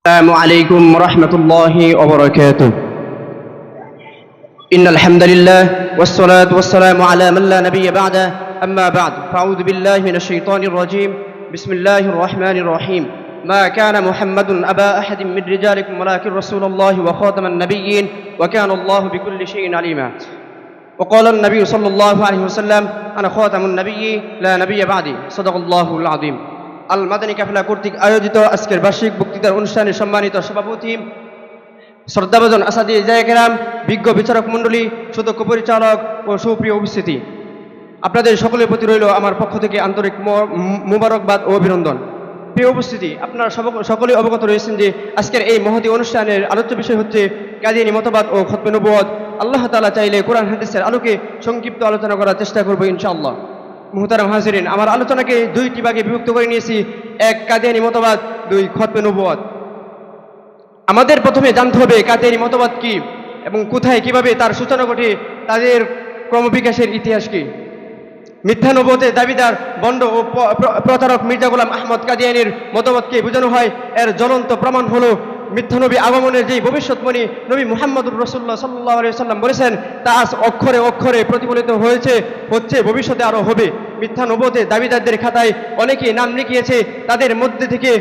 السلام عليكم ورحمة الله وبركاته. إن الحمد لله والصلاة والسلام على من لا نبي بعده. أما بعد فأعوذ بالله من الشيطان الرجيم. بسم الله الرحمن الرحيم. ما كان محمد أبا أحد من رجالكم ولكن رسول الله وخاتم النبيين وكان الله بكل شيء عليما. وقال النبي صلى الله عليه وسلم أنا خاتم النبي لا نبي بعدي. صدق الله العظيم. আল মাদানী কাফেলা কর্তৃক আয়োজিত আজকের বার্ষিক বক্তৃতার অনুষ্ঠানে সম্মানিত সভাপতি, শ্রদ্ধাভাজন আসাদি জায়কেরাম, বিজ্ঞ বিচারক মণ্ডলী, সুদক্ষ পরিচালক ও সুপ্রিয় উপস্থিতি, আপনাদের সকলের প্রতি রইল আমার পক্ষ থেকে আন্তরিক মুবারকবাদ ও অভিনন্দন। প্রিয় উপস্থিতি, আপনারা সকলেই অবগত রয়েছেন যে আজকের এই মহতী অনুষ্ঠানের আলোচ্য বিষয় হচ্ছে কাদিয়ানী মতবাদ ও খতমে নবুয়ত। আল্লাহ তাআলা চাইলে কোরআন হাদিসের আলোকে সংক্ষিপ্ত আলোচনা করার চেষ্টা করব ইনশাআল্লাহ। মুহতারাম হাজিরিন, আমার আলোচনাকে দুইটি ভাগে বিভক্ত করে নিয়েছি। এক, কাদিয়ানী মতবাদ; দুই, খতমে নবুয়ত। আমাদের প্রথমে জানতে হবে কাদিয়ানী মতবাদ কি এবং কোথায় কিভাবে তার সূচনা ঘটে, তাদের ক্রমবিকাশের ইতিহাস কি। মিথ্যা নবুয়তের দাবিদার ভণ্ড ও প্রতারক মির্জা গোলাম আহমদ কাদিয়ানীর মতবাদকে বোঝানো হয়। এর জ্বলন্ত প্রমাণ হলো মিথ্যা নবী আগমনের যেই ভবিষ্যৎবাণী নবী মুহাম্মদুর রাসূলুল্লাহ সাল্লাল্লাহু আলাইহি ওয়াসাল্লাম বলেছেন, তা আজ অক্ষরে অক্ষরে প্রতিফলিত হচ্ছে, ভবিষ্যতে আরও হবে। মিথ্যা নবুয়তের দাবিদারদের খাতায় অনেকেই নাম লিখিয়েছে। তাদের মধ্যে থেকে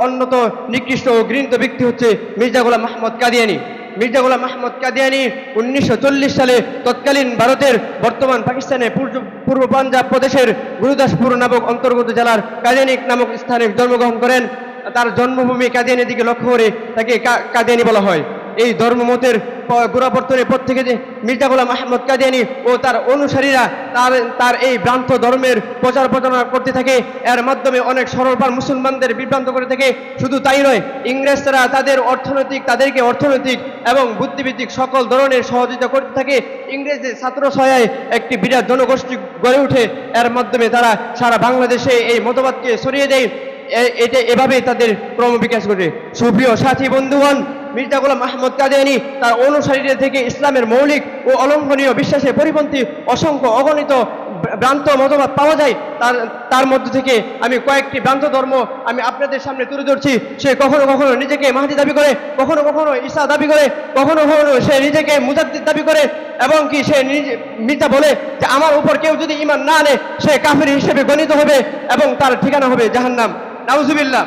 অন্যত নিকৃষ্ট ও ঘৃণিত ব্যক্তি হচ্ছে মির্জা গোলাম আহমদ কাদিয়ানী। মির্জা গোলাম আহমদ কাদিয়ানী 1940 সালে তৎকালীন ভারতের বর্তমান পাকিস্তানের পূর্ব পাঞ্জাব প্রদেশের গুরুদাসপুর নামক অন্তর্গত জেলার কাদিয়ানী নামক স্থানে জন্মগ্রহণ করেন। তার জন্মভূমি কাদিয়ানীর দিকে লক্ষ্য করে তাকে কাদিয়ানী বলা হয়। এই ধর্মমতের গোড়াপত্তনের পর থেকে যে মির্জা গোলাম আহমদ কাদিয়ানী ও তার অনুসারীরা তার এই ভ্রান্ত ধর্মের প্রচার প্রচারণা করতে থাকে। এর মাধ্যমে অনেক সরলপার মুসলমানদের বিভ্রান্ত করে থাকে। শুধু তাই নয়, ইংরেজরা তাদেরকে অর্থনৈতিক এবং বুদ্ধিভিত্তিক সকল ধরনের সহযোগিতা করতে থাকে। ইংরেজদের ছাত্র সহায় একটি বিরাট জনগোষ্ঠী গড়ে ওঠে। এর মাধ্যমে তারা সারা বাংলাদেশে এই মতবাদকে ছড়িয়ে দেয়। এভাবেই তাদের ক্রমবিকাশ ঘটে। সুপ্রিয় সাথী বন্ধুগণ, মির্জা গোলাম আহমদ কাদিয়ানী তার অনুসারীদের থেকে ইসলামের মৌলিক ও অলঙ্ঘনীয় বিশ্বাসের পরিপন্থী অসংখ্য অগণিত ভ্রান্ত মতবাদ পাওয়া যায়। তার মধ্য থেকে আমি কয়েকটি ভ্রান্ত ধর্ম আমি আপনাদের সামনে তুলে ধরছি। সে কখনো কখনো নিজেকে মাহদী দাবি করে, কখনো কখনো ঈসা দাবি করে, কখনো কখনো সে নিজেকে মুজাদ্দিদ দাবি করে, এবং কি সে মিথ্যা বলে যে আমার উপর কেউ যদি ঈমান না আনে সে কাফির হিসেবে গণিত হবে এবং তার ঠিকানা হবে জাহান্নাম। নাউজুবিল্লাহ।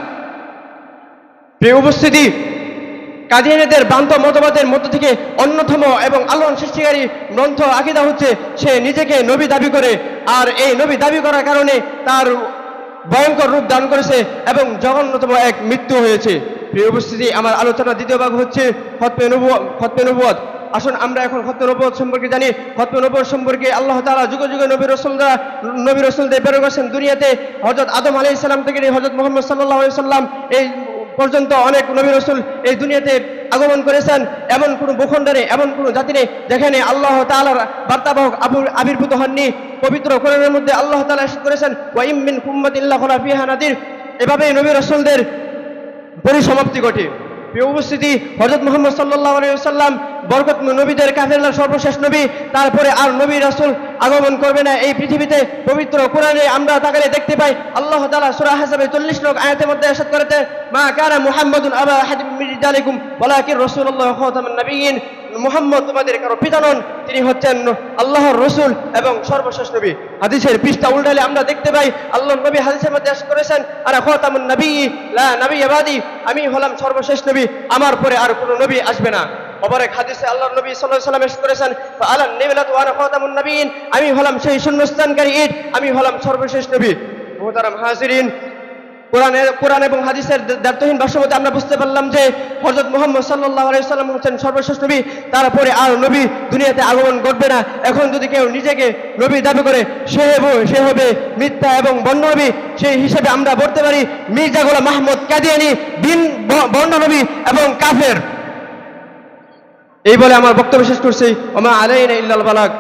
প্রিয় উপস্থিতি, কাদিয়ানীদের ভ্রান্ত মতবাদের মধ্য থেকে অন্যতম এবং আলোড়ন সৃষ্টিকারী গ্রন্থ আকীদা হচ্ছে সে নিজেকে নবী দাবি করে, আর এই নবী দাবি করার কারণে তার ভয়ঙ্কর রূপ দান করেছে এবং জঘন্যতম এক মৃত্যু হয়েছে। প্রিয় উপস্থিতি, আমার আলোচনার দ্বিতীয় ভাগ হচ্ছে খতমে নবুয়ত। আসুন আমরা এখন খতমে নবুয়ত সম্পর্কে জানি। খতমে নবুয়ত সম্পর্কে আল্লাহ তাআলা যুগে যুগে নবী রাসূলদের প্রেরণ করেছেন দুনিয়াতে। হযরত আদম আলাইহিস সালাম থেকে হযরত মুহাম্মদ সাল্লাল্লাহু আলাইহি সাল্লাম এই পর্যন্ত অনেক নবী রাসূল এই দুনিয়াতে আগমন করেছেন। এমন কোনো ভূখণ্ড নেই, এমন কোনো জাতি নেই যেখানে আল্লাহ তাআলার বার্তাবাহক আবির্ভূত হননি। পবিত্র কোরআনের মধ্যে আল্লাহ তাআলা ইরশাদ করেছেন, ওয়া ইম মিন উম্মাতিন ইল্লা খালা ফিহা নাদির। এভাবেই নবী রাসূলদের পরিসমাপ্তি ঘটে। প্রিয় উপস্থিতি, হযরত মুহাম্মদ সাল্লাল্লাহু আলাইহি ওয়াসাল্লাম বরকতময় নবীদের কাফেলার সর্বশেষ নবী। তারপরে আর নবী রাসূল আগমন করবে না এই পৃথিবীতে। পবিত্র কোরআনে আমরা তাকালে দেখতে পাই আল্লাহ তাআলা সূরা আহজাবের 40 নং আয়াতের মধ্যে ইরশাদ করেছেন, মা কানা মুহাম্মাদুন আবা আহাদিম মিন রিজালিকুম ওয়ালাকিন রাসূলুল্লাহ খাতামুন নাবিয়্যিন। মুহাম্মদ তোমাদের কারো পিতা নন, তিনি হচ্ছেন আল্লাহর রাসূল এবং সর্বশেষ নবী। হাদিসের পৃষ্ঠা উল্টালে আমরা দেখতে পাই আল্লাহর নবী হাদিসের মধ্যে ইরশাদ করেছেন, আনা খাতামুন নাবিয়্যি লা নাবিয়্যা বাদি। আমি হলাম সর্বশেষ নবী, আমার পরে আর কোনো নবী আসবে না। আবার এক হাদিসে আল্লাহর নবী সাল্লাল্লাহু আলাইহি ওয়াসাল্লাম ইরশাদ করেছেন, ফাআলান নিবলাতু ওয়া আনা খাতামুন নাবিয়্যিন। আমি হলাম সেই শূন্যস্থানকারী ঈদ, আমি হলাম সর্বশেষ নবী। মুহতারাম হাজিরিন, কোরআন এবং হাদিসের দ্ব্যর্থহীন ভাষ্য মতে আমরা বুঝতে পারলাম যে হযরত মুহাম্মদ সাল্লাল্লাহু আলাইহি ওয়াসাল্লাম হচ্ছেন সর্বশেষ নবী। তারপরে আর নবী দুনিয়াতে আগমন ঘটবে না। এখন যদি কেউ নিজেকে নবী দাবি করে সে হবে মিথ্যা এবং ভণ্ড নবী। সেই হিসেবে আমরা বলতে পারি মির্জা গোলাম আহমদ কাদিয়ানী ভণ্ড নবী এবং কাফের। এই বলে আমার বক্তব্য শেষ করছি। ওমা আলাইনা ইল্লাল বালাগ।